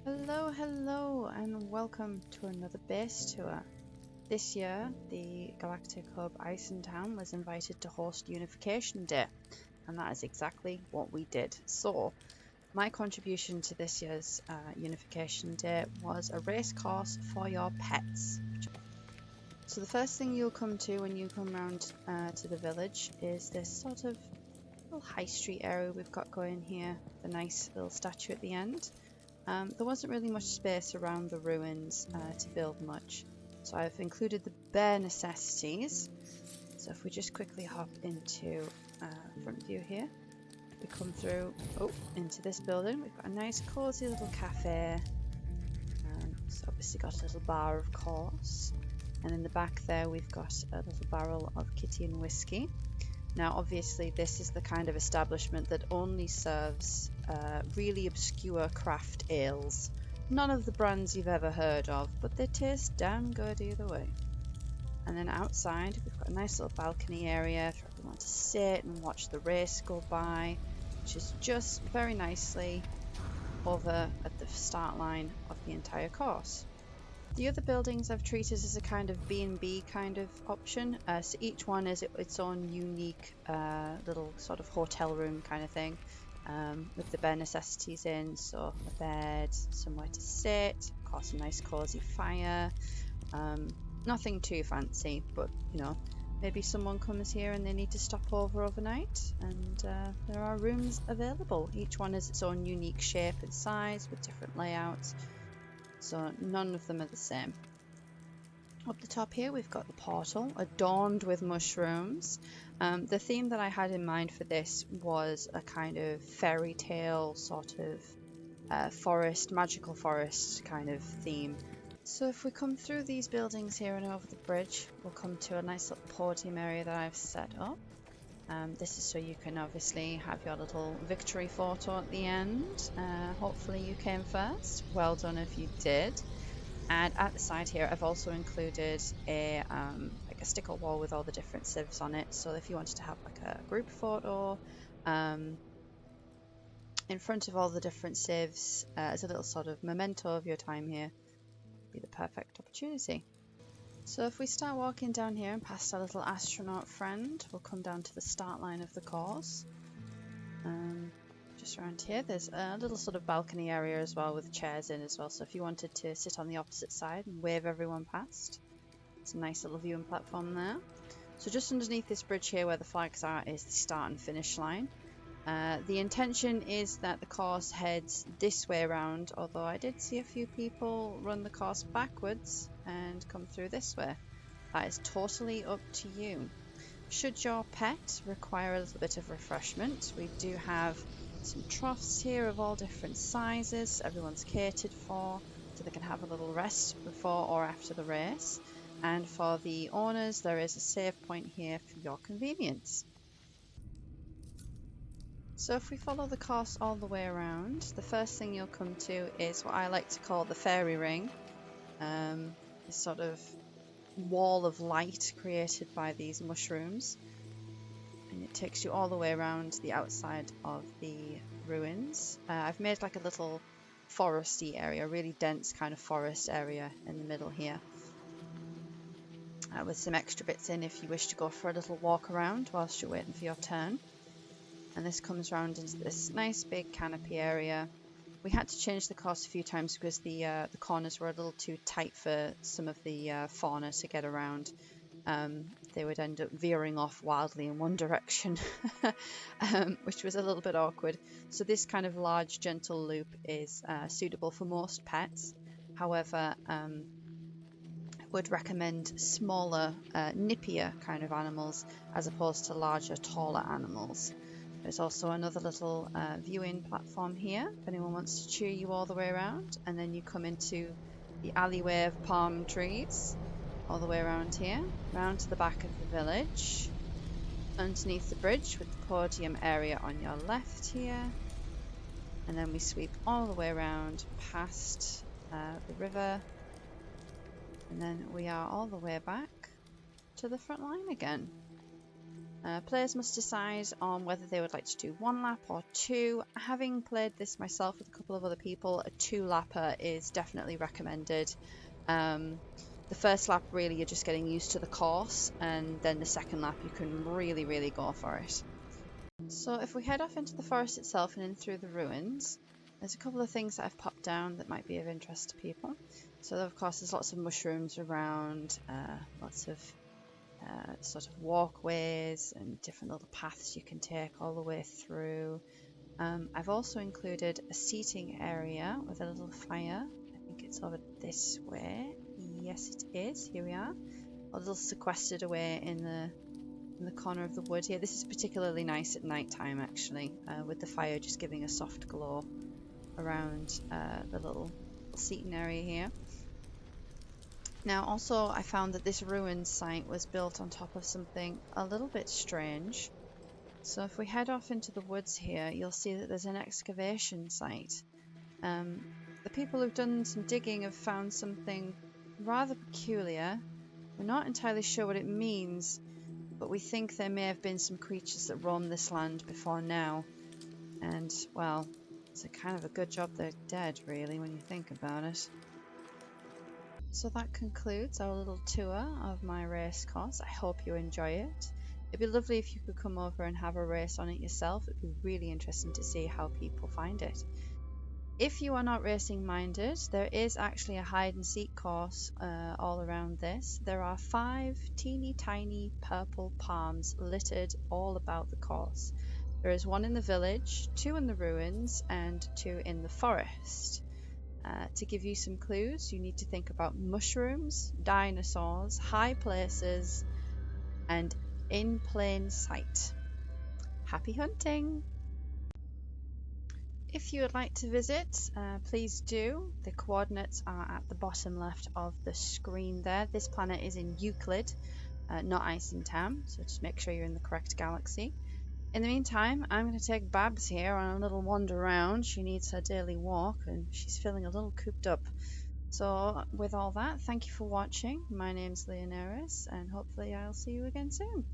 Hello, hello, and welcome to another base tour. This year, the Galactic Hub Eisentown was invited to host Unification Day, and that is exactly what we did. So, my contribution to this year's Unification Day was a race course for your pets. So the first thing you'll come to when you come round to the village is this sort of little high street area we've got going here, the nice little statue at the end. There wasn't really much space around the ruins to build much, so I've included the bare necessities. So if we just quickly hop into front view here, we come through into this building. We've got a nice cozy little cafe. It's obviously got a little bar, of course, and in the back there we've got a little barrel of kitty and whiskey. Now obviously this is the kind of establishment that only serves really obscure craft ales. None of the brands you've ever heard of, but they taste damn good either way. And then outside we've got a nice little balcony area for everyone to sit and watch the race go by, which is just very nicely over at the start line of the entire course. The other buildings I've treated as a kind of B&B kind of option, so each one is its own unique little sort of hotel room kind of thing, with the bare necessities in, so a bed, somewhere to sit, of course a nice cozy fire, nothing too fancy, but you know, maybe someone comes here and they need to stop over overnight, and there are rooms available. Each one has its own unique shape and size with different layouts. So none of them are the same. Up the top here we've got the portal adorned with mushrooms. The theme that I had in mind for this was a kind of fairy tale sort of forest, magical forest kind of theme. So if we come through these buildings here and over the bridge, we'll come to a nice little podium area that I've set up. This is so you can obviously have your little victory photo at the end. Hopefully you came first. Well done if you did. And at the side here I've also included a like a sticker wall with all the different civs on it. So if you wanted to have like a group photo in front of all the different civs as a little sort of memento of your time here, would be the perfect opportunity. So if we start walking down here and past our little astronaut friend, we'll come down to the start line of the course. Just around here there's a little sort of balcony area as well with chairs in as well, so if you wanted to sit on the opposite side and wave everyone past, it's a nice little viewing platform there. So just underneath this bridge here where the flags are is the start and finish line. The intention is that the course heads this way around, although I did see a few people run the course backwards and come through this way. That is totally up to you. Should your pet require a little bit of refreshment, we do have some troughs here of all different sizes. Everyone's catered for, so they can have a little rest before or after the race. And for the owners, there is a save point here for your convenience. So if we follow the course all the way around, the first thing you'll come to is what I like to call the fairy ring. This sort of wall of light created by these mushrooms. And it takes you all the way around the outside of the ruins. I've made like a little foresty area, a really dense kind of forest area in the middle here. With some extra bits in if you wish to go for a little walk around whilst you're waiting for your turn. And this comes around into this nice big canopy area. We had to change the course a few times because the corners were a little too tight for some of the fauna to get around. They would end up veering off wildly in one direction, which was a little bit awkward. So this kind of large gentle loop is suitable for most pets. However, I would recommend smaller, nippier kind of animals as opposed to larger, taller animals. There's also another little viewing platform here if anyone wants to cheer you all the way around, and then you come into the alleyway of palm trees all the way around here, round to the back of the village, underneath the bridge with the podium area on your left here, and then we sweep all the way around past the river, and then we are all the way back to the front line again. Players must decide on whether they would like to do 1 lap or 2. Having played this myself with a couple of other people, a 2-lapper is definitely recommended. The first lap really you're just getting used to the course, and then the second lap you can really go for it. So if we head off into the forest itself and in through the ruins, there's a couple of things that I've popped down that might be of interest to people. So of course there's lots of mushrooms around, lots of sort of walkways and different little paths you can take all the way through. I've also included a seating area with a little fire. I think it's over this way. Yes, it is. Here we are. A little sequestered away in the corner of the wood here. This is particularly nice at night time, actually, with the fire just giving a soft glow around the little seating area here. Now also I found that this ruined site was built on top of something a little bit strange. So if we head off into the woods here, you'll see that there's an excavation site. The people who've done some digging have found something rather peculiar. We're not entirely sure what it means, but we think there may have been some creatures that roamed this land before now. And, well, it's a kind of a good job they're dead, really, when you think about it. So that concludes our little tour of my race course. I hope you enjoy it. It'd be lovely if you could come over and have a race on it yourself. It'd be really interesting to see how people find it. If you are not racing minded, there is actually a hide and seek course all around this. There are 5 teeny tiny purple palms littered all about the course. There is 1 in the village, 2 in the ruins, and 2 in the forest. To give you some clues, you need to think about mushrooms, dinosaurs, high places, and in plain sight. Happy hunting! If you would like to visit, please do. The coordinates are at the bottom left of the screen there. This planet is in Euclid, not Eisentown, so just make sure you're in the correct galaxy. In the meantime, I'm going to take Babs here on a little wander around. She needs her daily walk and she's feeling a little cooped up. So with all that, thank you for watching. My name's Leonaris and hopefully I'll see you again soon.